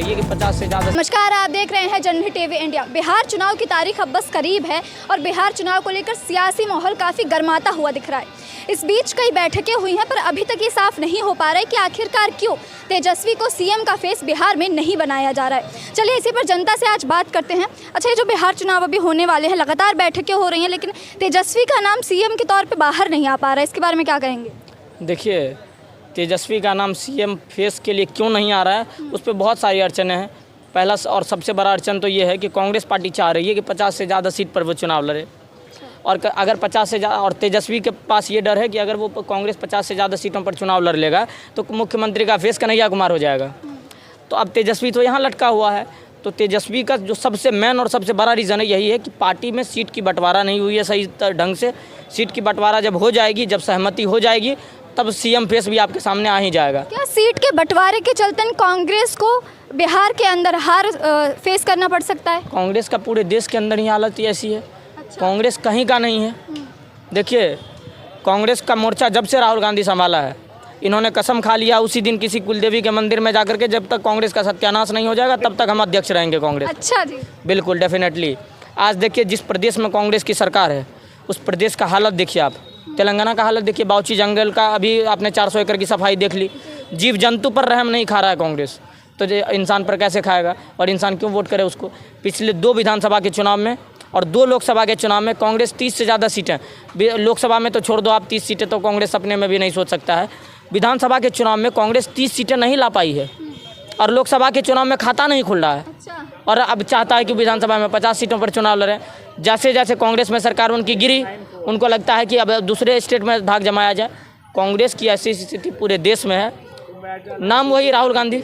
रही है कि 50 से ज़्यादा। नमस्कार, आप देख रहे हैं जनहित टीवी इंडिया। बिहार चुनाव की तारीख अब बस करीब है और बिहार चुनाव को लेकर सियासी माहौल काफ़ी गर्माता हुआ दिख रहा है। इस बीच कई बैठकें हुई हैं, पर अभी तक ये साफ नहीं हो पा रहा है कि आखिरकार क्यों तेजस्वी को सीएम का फेस बिहार में नहीं बनाया जा रहा है। चलिए इसी पर जनता से आज बात करते हैं। अच्छा, ये जो बिहार चुनाव अभी होने वाले हैं, लगातार बैठकें हो रही हैं, लेकिन तेजस्वी का नाम सीएम के तौर पर बाहर नहीं आ पा रहा है। इसके बारे में क्या कहेंगे? देखिए, तेजस्वी का नाम सीएम फेस के लिए क्यों नहीं आ रहा है, उस पर बहुत सारी अड़चनें हैं। पहला और सबसे बड़ा अड़चन तो ये है कि कांग्रेस पार्टी चाह रही है कि 50 से ज़्यादा सीट पर वो चुनाव लड़े, और अगर 50 से ज़्यादा, और तेजस्वी के पास ये डर है कि अगर वो कांग्रेस 50 से ज़्यादा सीटों पर चुनाव लड़ लेगा तो मुख्यमंत्री का फेस कन्हैया कुमार हो जाएगा। तो अब तेजस्वी तो यहाँ लटका हुआ है। तो तेजस्वी का जो सबसे मेन और सबसे बड़ा रीज़न है यही है कि पार्टी में सीट की बंटवारा नहीं हुई है सही ढंग से। सीट की बंटवारा जब हो जाएगी, जब सहमति हो जाएगी, तब सीएम फेस भी आपके सामने आ ही जाएगा। क्या सीट के बंटवारे के चलते कांग्रेस को बिहार के अंदर हार फेस करना पड़ सकता है? कांग्रेस का पूरे देश के अंदर ही हालत ऐसी है। अच्छा। कांग्रेस कहीं का नहीं है। देखिए, कांग्रेस का मोर्चा जब से राहुल गांधी संभाला है, इन्होंने कसम खा लिया उसी दिन किसी कुलदेवी के मंदिर में जाकर के, जब तक कांग्रेस का सत्यानाश नहीं हो जाएगा तब तक हम अध्यक्ष रहेंगे कांग्रेस। अच्छा जी। बिल्कुल, डेफिनेटली। आज देखिए, जिस प्रदेश में कांग्रेस की सरकार है उस प्रदेश का हालत देखिए आप। तेलंगाना का हालत देखिए, बाउची जंगल का अभी आपने 400 एकड़ की सफाई देख ली। जीव जंतु पर रहम नहीं खा रहा है कांग्रेस, तो इंसान पर कैसे खाएगा? और इंसान क्यों वोट करे उसको? पिछले 2 विधानसभा के चुनाव में और 2 लोकसभा के चुनाव में कांग्रेस 30 से ज़्यादा सीटें, लोकसभा में तो छोड़ दो आप, 30 सीटें तो कांग्रेस अपने में भी नहीं सोच सकता है। विधानसभा के चुनाव में कांग्रेस 30 सीटें नहीं ला पाई है, और लोकसभा के चुनाव में खाता नहीं खुल रहा है। अच्छा। और अब चाहता है कि विधानसभा में 50 सीटों पर चुनाव लड़ें। जैसे जैसे कांग्रेस में सरकार उनकी गिरी, उनको लगता है कि अब दूसरे स्टेट में धाक जमाया जाए। कांग्रेस की ऐसी स्थिति पूरे देश में है। नाम वही राहुल गांधी।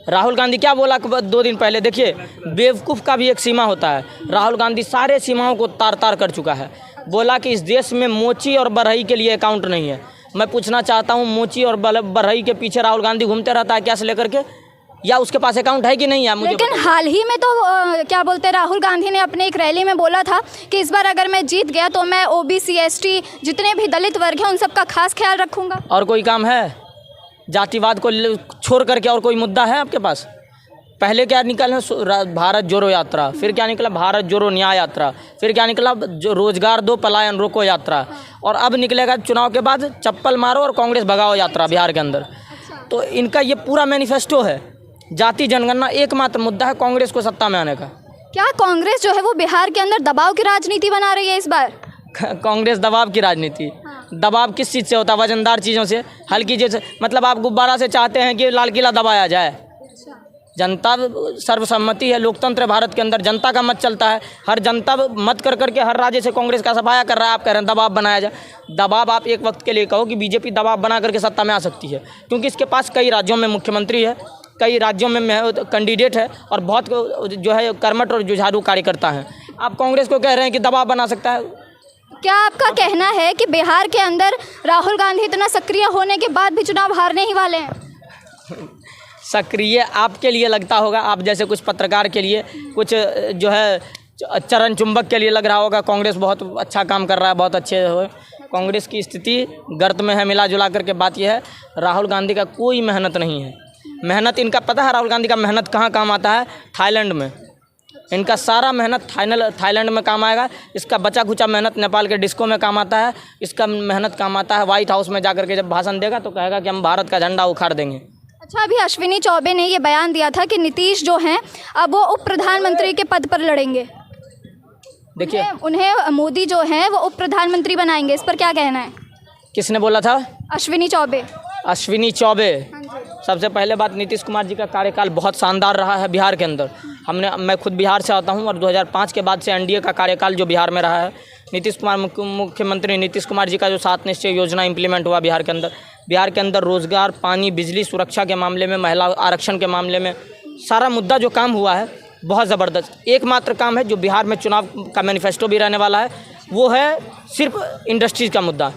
राहुल गांधी क्या बोला 2 दिन पहले? देखिए, बेवकूफ़ का भी एक सीमा होता है। राहुल गांधी सारे सीमाओं को तार तार कर चुका है। बोला कि इस देश में मोची और बरहई के लिए अकाउंट नहीं है। मैं पूछना चाहता हूँ, मोची और बरहई के पीछे राहुल गांधी घूमते रहता है कैश लेकर के, या उसके पास अकाउंट है कि नहीं है? मुझे लेकिन हाल ही में तो क्या बोलते हैं, राहुल गांधी ने अपने एक रैली में बोला था कि इस बार अगर मैं जीत गया तो मैं ओबीसी, एसटी, जितने भी दलित वर्ग हैं उन सबका खास ख्याल रखूंगा। और कोई काम है? जातिवाद को छोड़ करके और कोई मुद्दा है आपके पास? पहले क्या निकला? भारत जोड़ो यात्रा, फिर क्या निकला? भारत जोड़ो न्याय यात्रा, फिर क्या निकला? जो रोजगार दो, पलायन रोको यात्रा, और अब निकलेगा चुनाव के बाद चप्पल मारो और कांग्रेस भगाओ यात्रा बिहार के अंदर। तो इनका ये पूरा मैनिफेस्टो है। जाति जनगणना एकमात्र मुद्दा है कांग्रेस को सत्ता में आने का। क्या कांग्रेस जो है वो बिहार के अंदर दबाव की राजनीति बना रही है इस बार? कांग्रेस दबाव की राजनीति? दबाव किस चीज़ से होता है? वजनदार चीज़ों से, हल्की चीज़ से। मतलब आप गुब्बारा से चाहते हैं कि लाल किला दबाया जाए? जनता सर्वसम्मति है, लोकतंत्र भारत के अंदर जनता का मत चलता है। हर जनता मत कर करके हर राज्य से कांग्रेस का सफाया कर रहा है। आप कह रहे हैं दबाव बनाया जाए। दबाव आप एक वक्त के लिए कहो कि बीजेपी दबाव बना करके सत्ता में आ सकती है, क्योंकि इसके पास कई राज्यों में मुख्यमंत्री है, कई राज्यों में कैंडिडेट है, और बहुत जो है कर्मठ और जुझारू कार्यकर्ता हैं। आप कांग्रेस को कह रहे हैं कि दबाव बना सकता है? क्या आपका कहना है कि बिहार के अंदर राहुल गांधी इतना सक्रिय होने के बाद भी चुनाव हारने ही वाले हैं? सक्रिय आपके लिए लगता होगा, आप जैसे कुछ पत्रकार के लिए, कुछ जो है चरण चुंबक के लिए लग रहा होगा कांग्रेस बहुत अच्छा काम कर रहा है, बहुत अच्छे हो। कांग्रेस की स्थिति गर्त में है मिला जुला करके। बात यह है, राहुल गांधी का कोई मेहनत नहीं है। मेहनत इनका पता है, राहुल गांधी का मेहनत कहाँ काम आता है? थाईलैंड में। इनका सारा मेहनत थाईलैंड में काम आएगा। इसका बचा खुचा मेहनत नेपाल के डिस्को में काम आता है। इसका मेहनत काम आता है व्हाइट हाउस में जाकर के जब भाषण देगा तो कहेगा कि हम भारत का झंडा उखाड़ देंगे। अच्छा, अभी अश्विनी चौबे ने ये बयान दिया था कि नीतीश जो हैं अब वो उप प्रधानमंत्री के पद पर लड़ेंगे। देखिए, उन्हें मोदी जो हैं वो उप प्रधानमंत्री बनाएंगे। इस पर क्या कहना है? किसने बोला था? अश्विनी चौबे। अश्विनी चौबे। सबसे पहले बात, नीतीश कुमार जी का कार्यकाल बहुत शानदार रहा है बिहार के अंदर। मैं खुद बिहार से आता हूं, और 2005 के बाद से एनडीए का कार्यकाल जो बिहार में रहा है, नीतीश कुमार मुख्यमंत्री नीतीश कुमार जी का जो 7 निश्चय योजना इंप्लीमेंट हुआ बिहार के अंदर रोजगार, पानी, बिजली, सुरक्षा के मामले में, महिला आरक्षण के मामले में, सारा मुद्दा जो काम हुआ है बहुत ज़बरदस्त। एकमात्र काम है जो बिहार में चुनाव का मैनिफेस्टो भी रहने वाला है, वो है सिर्फ इंडस्ट्रीज़ का मुद्दा।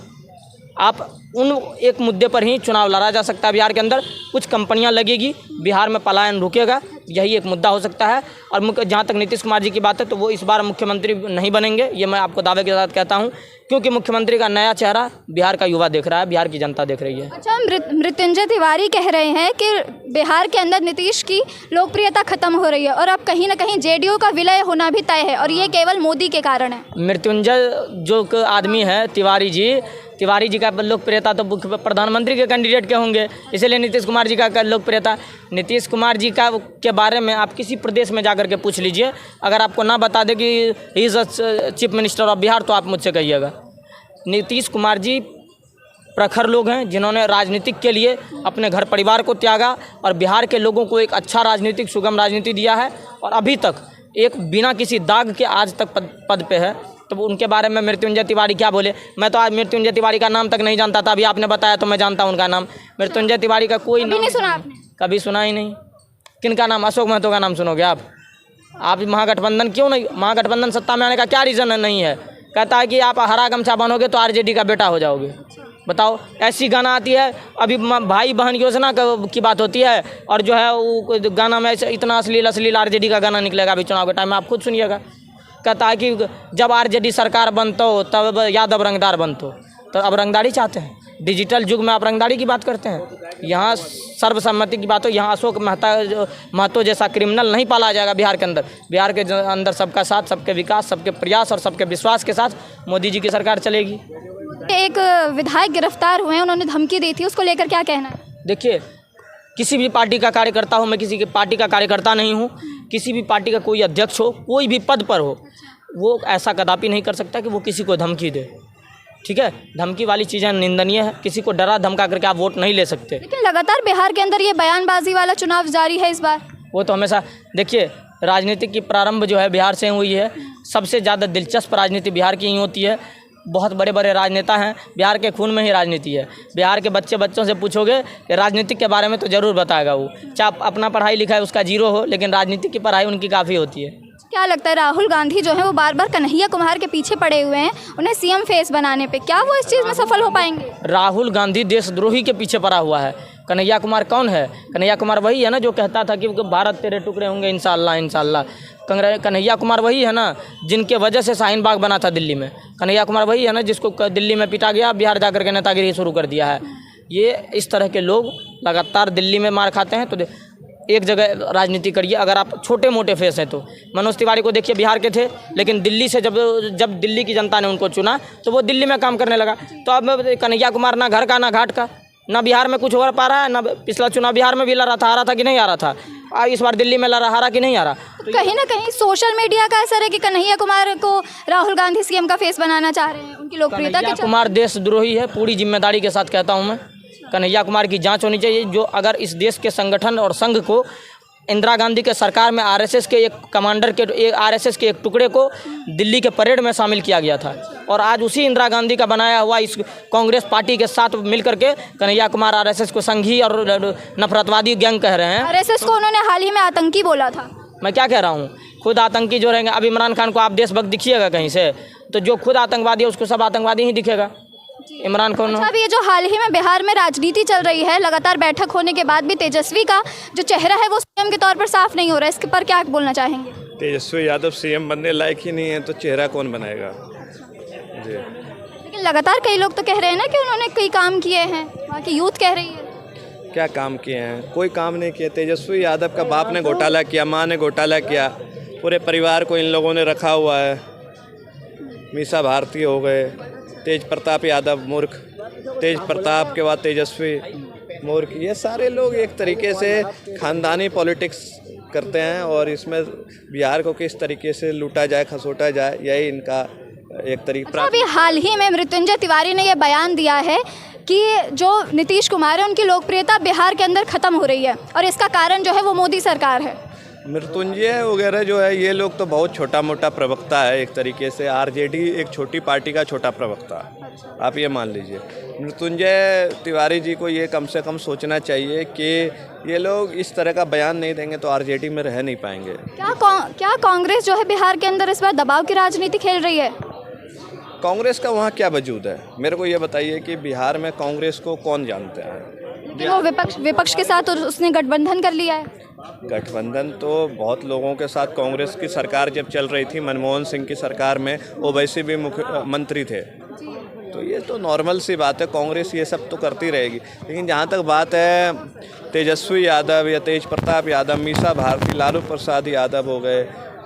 आप उन एक मुद्दे पर ही चुनाव लड़ा जा सकता है बिहार के अंदर। कुछ कंपनियां लगेगी, बिहार में पलायन रुकेगा, यही एक मुद्दा हो सकता है। और जहाँ तक नीतीश कुमार जी की बात है तो वो इस बार मुख्यमंत्री नहीं बनेंगे, ये मैं आपको दावे के साथ कहता हूँ, क्योंकि मुख्यमंत्री का नया चेहरा बिहार का युवा देख रहा है, बिहार की जनता देख रही है। अच्छा, मृत्युंजय तिवारी कह रहे हैं कि बिहार के अंदर नीतीश की लोकप्रियता खत्म हो रही है और अब कहीं ना कहीं जेडीयू का विलय होना भी तय है और ये केवल मोदी के कारण है। मृत्युंजय जो आदमी है तिवारी जी का लोकप्रियता तो प्रधानमंत्री के कैंडिडेट के होंगे, इसलिए नीतीश कुमार जी का लोकप्रियता। नीतीश कुमार जी का के बारे में आप किसी प्रदेश में जाकर के पूछ लीजिए, अगर आपको ना बता दे कि he is chief minister of Bihar तो आप मुझसे कहिएगा। नीतीश कुमार जी प्रखर लोग हैं जिन्होंने राजनीतिक के लिए अपने घर परिवार को त्यागा और बिहार के लोगों को एक अच्छा राजनीतिक सुगम राजनीति दिया है और अभी तक एक बिना किसी दाग के आज तक पद पे है। तो उनके बारे में मृत्युंजय तिवारी क्या बोले, मैं तो आज मृत्युंजय तिवारी का नाम तक नहीं जानता था, अभी आपने बताया तो मैं जानता हूँ उनका नाम। मृत्युंजय तिवारी का कोई नाम नहीं सुना आपने? कभी सुना ही नहीं। किनका नाम? अशोक महतो का नाम सुनोगे आप? महागठबंधन क्यों नहीं, महागठबंधन सत्ता में आने का क्या रीज़न नहीं है? कहता है कि आप हरा गमछा बनोगे तो आरजेडी का बेटा हो जाओगे। बताओ, ऐसी गाना आती है, अभी भाई बहन योजना की बात होती है और जो है वो गाना में इतना अश्लील आरजेडी का गाना निकलेगा अभी चुनाव के टाइम में, आप खुद सुनिएगा। कहता है कि जब आरजेडी सरकार बनतो तब यादव रंगदार बनतो, तो अब रंगदारी चाहते हैं। डिजिटल युग में आप रंगदारी की बात करते हैं, यहाँ सर्वसम्मति की बात हो। यहाँ अशोक महतो जैसा क्रिमिनल नहीं पाला जाएगा बिहार के अंदर। बिहार के अंदर सबका साथ, सबके विकास, सबके प्रयास और सबके विश्वास के साथ मोदी जी की सरकार चलेगी। एक विधायक गिरफ्तार हुए हैं, उन्होंने धमकी दी थी, उसको लेकर क्या कहना है? देखिए, किसी भी पार्टी का कार्यकर्ता हो, मैं किसी की पार्टी का कार्यकर्ता नहीं हूँ, किसी भी पार्टी का कोई अध्यक्ष हो, कोई भी पद पर हो, वो ऐसा कदापि नहीं कर सकता कि वो किसी को धमकी दे। ठीक है, धमकी वाली चीज़ें निंदनीय है, किसी को डरा धमका करके आप वोट नहीं ले सकते। लेकिन लगातार बिहार के अंदर ये बयानबाजी वाला चुनाव जारी है इस बार। वो तो हमेशा, देखिए, राजनीति की प्रारंभ जो है बिहार से हुई है। सबसे ज़्यादा दिलचस्प राजनीति बिहार की ही होती है। बहुत बड़े बड़े राजनेता हैं, बिहार के खून में ही राजनीति है। बिहार के बच्चों से पूछोगे कि राजनीतिक के बारे में तो ज़रूर बताएगा वो, चाहे अपना पढ़ाई लिखाई उसका जीरो हो, लेकिन राजनीति की पढ़ाई उनकी काफ़ी होती है। क्या लगता है, राहुल गांधी जो है वो बार बार कन्हैया कुमार के पीछे पड़े हुए हैं उन्हें सीएम फेस बनाने पे, क्या वो इस चीज़ में सफल हो पाएंगे? राहुल गांधी देशद्रोही के पीछे पड़ा हुआ है। कन्हैया कुमार कौन है? कन्हैया कुमार वही है ना जो कहता था कि भारत तेरे टुकड़े होंगे इंशाल्लाह इंशाल्लाह। कन्हैया कुमार वही है ना जिनके वजह से शाहीन बाग बना था दिल्ली में। कन्हैया कुमार वही है ना जिसको दिल्ली में पिटा गया, बिहार जाकर के नेतागिरी शुरू कर दिया है। ये इस तरह के लोग लगातार दिल्ली में मार खाते हैं। तो एक जगह राजनीति करिए, अगर आप छोटे मोटे फेस हैं तो। मनोज तिवारी को देखिए, बिहार के थे, लेकिन दिल्ली से जब दिल्ली की जनता ने उनको चुना तो वो दिल्ली में काम करने लगा। तो अब कन्हैया कुमार ना घर का ना घाट का, ना बिहार में कुछ हो पा रहा है, ना पिछला चुनाव बिहार में भी लड़ा था, हारा था कि नहीं हारा था, इस बार दिल्ली में लड़ा, हारा कि नहीं हारा। तो कहीं ना कहीं सोशल मीडिया का असर है कि कन्हैया कुमार को राहुल गांधी सीएम का फेस बनाना चाह रहे हैं, उनकी लोकप्रियता के। कन्हैया कुमार देशद्रोही है, पूरी जिम्मेदारी के साथ कहता हूँ मैं। कन्हैया कुमार की जांच होनी चाहिए। जो अगर इस देश के संगठन और संघ को, इंदिरा गांधी के सरकार में आरएसएस के एक कमांडर के आरएसएस के एक टुकड़े को दिल्ली के परेड में शामिल किया गया था, और आज उसी इंदिरा गांधी का बनाया हुआ इस कांग्रेस पार्टी के साथ मिलकर के कन्हैया कुमार आरएसएस को संघी और नफरतवादी गैंग कह रहे हैं। आरएसएस को उन्होंने हाल ही में आतंकी बोला था। मैं क्या कह रहा हूँ, खुद आतंकी जो रहेंगे। अब इमरान खान को आप देशभक्त दिखिएगा कहीं से, तो जो खुद आतंकवादी है उसको सब आतंकवादी ही दिखेगा। इमरान खान। अब ये जो हाल ही में बिहार में राजनीति चल रही है, लगातार बैठक होने के बाद भी तेजस्वी का जो चेहरा है वो सीएम के तौर पर साफ नहीं हो रहा है, इसके पर क्या बोलना चाहेंगे? तेजस्वी यादव सीएम बनने लायक ही नहीं है तो चेहरा कौन बनाएगा जी। लेकिन लगातार कई लोग तो कह रहे हैं ना कि उन्होंने कई काम किए हैं, वहाँ की यूथ कह रही है। क्या काम किए हैं? कोई काम नहीं किए। तेजस्वी यादव का बाप ने घोटाला किया, माँ ने घोटाला किया, पूरे परिवार को इन लोगों ने रखा हुआ है। मीसा भारती हो गए, तेज प्रताप यादव मूर्ख, तेज प्रताप के बाद तेजस्वी मूर्ख, ये सारे लोग एक तरीके से खानदानी पॉलिटिक्स करते हैं और इसमें बिहार को किस तरीके से लूटा जाए, खसोटा जाए, यही इनका एक तरीका। अभी हाल ही में मृत्युंजय तिवारी ने यह बयान दिया है कि जो नीतीश कुमार है उनकी लोकप्रियता बिहार के अंदर ख़त्म हो रही है और इसका कारण जो है वो मोदी सरकार है। मृत्युंजय वगैरह जो है ये लोग तो बहुत छोटा मोटा प्रवक्ता है, एक तरीके से आरजेडी एक छोटी पार्टी का छोटा प्रवक्ता, आप ये मान लीजिए। मृत्युंजय तिवारी जी को ये कम से कम सोचना चाहिए कि ये लोग इस तरह का बयान नहीं देंगे तो आरजेडी में रह नहीं पाएंगे। क्या कांग्रेस जो है बिहार के अंदर इस बार दबाव की राजनीति खेल रही है? कांग्रेस का वहाँ क्या वजूद है, मेरे को ये बताइए कि बिहार में कांग्रेस को कौन जानते हैं? वो विपक्ष के साथ उसने गठबंधन कर लिया है। गठबंधन तो बहुत लोगों के साथ, कांग्रेस की सरकार जब चल रही थी, मनमोहन सिंह की सरकार में ओवैसी भी मुख्यमंत्री थे, तो ये तो नॉर्मल सी बात है, कांग्रेस ये सब तो करती रहेगी। लेकिन जहाँ तक बात है तेजस्वी यादव या तेज प्रताप यादव, मीसा भारती, लालू प्रसाद यादव हो गए,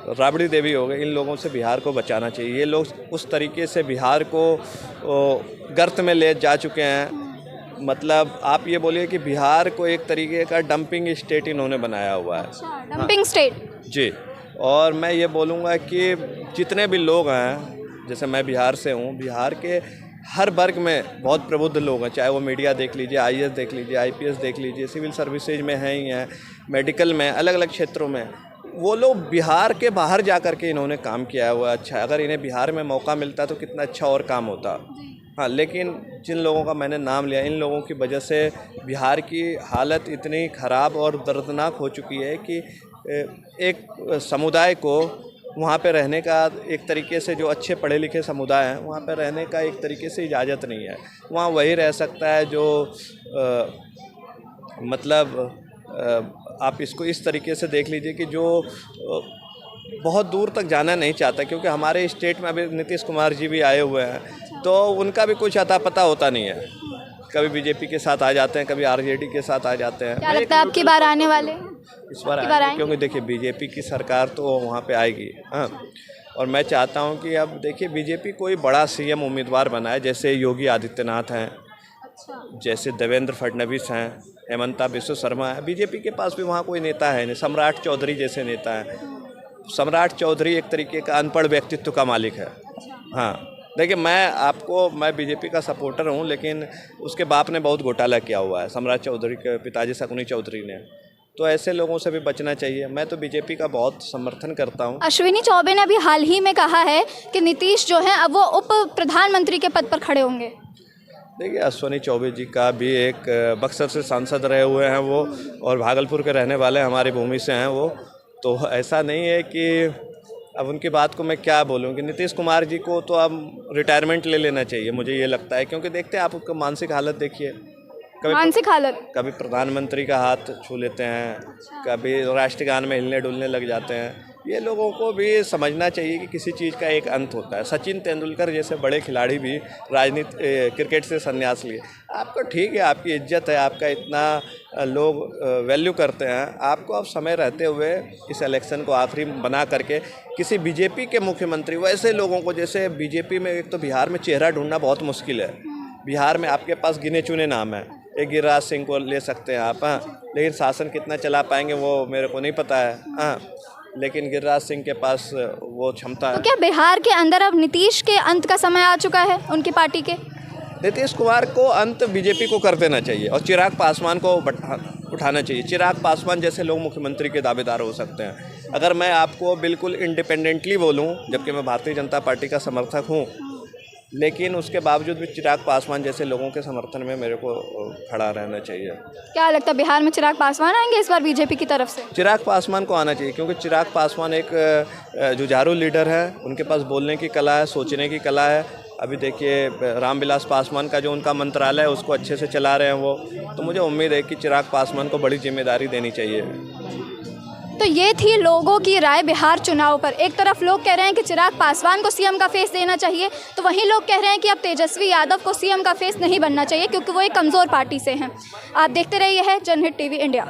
राबड़ी देवी हो गए, इन लोगों से बिहार को बचाना चाहिए। ये लोग उस तरीके से बिहार को गर्त में ले जा चुके हैं। मतलब आप ये बोलिए कि बिहार को एक तरीके का डंपिंग स्टेट इन्होंने बनाया हुआ है। डंपिंग स्टेट जी। और मैं ये बोलूँगा कि जितने भी लोग हैं, जैसे मैं बिहार से हूँ, बिहार के हर वर्ग में बहुत प्रबुद्ध लोग हैं, चाहे वो मीडिया देख लीजिए, IAS देख लीजिए, IPS देख लीजिए, सिविल सर्विसेज में हैं ही हैं, मेडिकल में, अलग अलग क्षेत्रों में। वो लोग बिहार के बाहर जा कर के इन्होंने काम किया हुआ है। अच्छा, अगर इन्हें बिहार में मौका मिलता तो कितना अच्छा और काम होता। हाँ, लेकिन जिन लोगों का मैंने नाम लिया, इन लोगों की वजह से बिहार की हालत इतनी ख़राब और दर्दनाक हो चुकी है कि एक समुदाय को वहाँ पे रहने का एक तरीके से, जो अच्छे पढ़े लिखे समुदाय हैं, वहाँ पे रहने का एक तरीके से इजाज़त नहीं है। वहाँ वही रह सकता है जो आप इसको इस तरीके से देख लीजिए कि जो बहुत दूर तक जाना नहीं चाहता, क्योंकि हमारे स्टेट में अभी नीतीश कुमार जी भी आए हुए हैं, तो उनका भी कुछ अता पता होता नहीं है। कभी बीजेपी के साथ आ जाते हैं, कभी RJD के साथ आ जाते हैं। क्या लगता है आपकी बार आने वाले? इस बार आएंगे, क्योंकि देखिए बीजेपी की सरकार तो वहाँ पे आएगी। हाँ, और मैं चाहता हूँ कि अब देखिए बीजेपी कोई बड़ा CM उम्मीदवार बनाए, जैसे योगी आदित्यनाथ हैं, जैसे देवेंद्र फडणवीस हैं, हेमंता बिस्व शर्मा है। बीजेपी के पास भी वहाँ कोई नेता है नहीं। सम्राट चौधरी जैसे नेता हैं। सम्राट चौधरी एक तरीके का अनपढ़ व्यक्तित्व का मालिक है। हाँ, देखिए मैं बीजेपी का सपोर्टर हूँ, लेकिन उसके बाप ने बहुत घोटाला किया हुआ है, सम्राट चौधरी के पिताजी शकुनी चौधरी ने। तो ऐसे लोगों से भी बचना चाहिए। मैं तो बीजेपी का बहुत समर्थन करता हूँ। अश्विनी चौबे ने अभी हाल ही में कहा है कि नीतीश जो है अब वो उप प्रधानमंत्री के पद पर खड़े होंगे। देखिए अश्विनी चौबे जी का भी एक बक्सर से सांसद रहे हुए हैं वो, और भागलपुर के रहने वाले हमारी भूमि से हैं वो। तो ऐसा नहीं है कि अब उनकी बात को मैं क्या बोलूँ कि नीतीश कुमार जी को तो अब रिटायरमेंट ले लेना चाहिए, मुझे ये लगता है। क्योंकि देखते हैं आप उसका मानसिक हालत देखिए, मानसिक हालत, कभी प्रधानमंत्री का हाथ छू लेते हैं, कभी राष्ट्रगान में हिलने डुलने लग जाते हैं। ये लोगों को भी समझना चाहिए कि किसी चीज़ का एक अंत होता है। सचिन तेंदुलकर जैसे बड़े खिलाड़ी भी क्रिकेट से संन्यास लिए। आपको ठीक है, आपकी इज्जत है, आपका इतना लोग वैल्यू करते हैं, आपको अब समय रहते हुए इस इलेक्शन को आखिरी बना करके किसी बीजेपी के मुख्यमंत्री, वैसे लोगों को, जैसे बीजेपी में एक तो बिहार में चेहरा ढूंढना बहुत मुश्किल है। बिहार में आपके पास गिने चुने नाम हैं। एक गिरिराज सिंह को ले सकते हैं आप, हाँ, लेकिन शासन कितना चला पाएंगे वो मेरे को नहीं पता है। हाँ, लेकिन गिरिराज सिंह के पास वो क्षमता है। तो क्या बिहार के अंदर अब नीतीश के अंत का समय आ चुका है उनकी पार्टी के? नीतीश कुमार को अंत बीजेपी को कर देना चाहिए और चिराग पासवान को उठाना चाहिए। चिराग पासवान जैसे लोग मुख्यमंत्री के दावेदार हो सकते हैं। अगर मैं आपको बिल्कुल इंडिपेंडेंटली बोलूं, जबकि मैं भारतीय जनता पार्टी का समर्थक हूं, लेकिन उसके बावजूद भी चिराग पासवान जैसे लोगों के समर्थन में मेरे को खड़ा रहना चाहिए। क्या लगता है बिहार में चिराग पासवान आएंगे इस बार बीजेपी की तरफ से? चिराग पासवान को आना चाहिए, क्योंकि चिराग पासवान एक जुझारू लीडर है। उनके पास बोलने की कला है, सोचने की कला है। अभी देखिए रामविलास पासवान का जो उनका मंत्रालय है उसको अच्छे से चला रहे हैं वो। तो मुझे उम्मीद है कि चिराग पासवान को बड़ी जिम्मेदारी देनी चाहिए। तो ये थी लोगों की राय बिहार चुनाव पर। एक तरफ लोग कह रहे हैं कि चिराग पासवान को CM का फेस देना चाहिए, तो वहीं लोग कह रहे हैं कि अब तेजस्वी यादव को CM का फेस नहीं बनना चाहिए क्योंकि वो एक कमज़ोर पार्टी से हैं। आप देखते रहिए है जनहित TV इंडिया।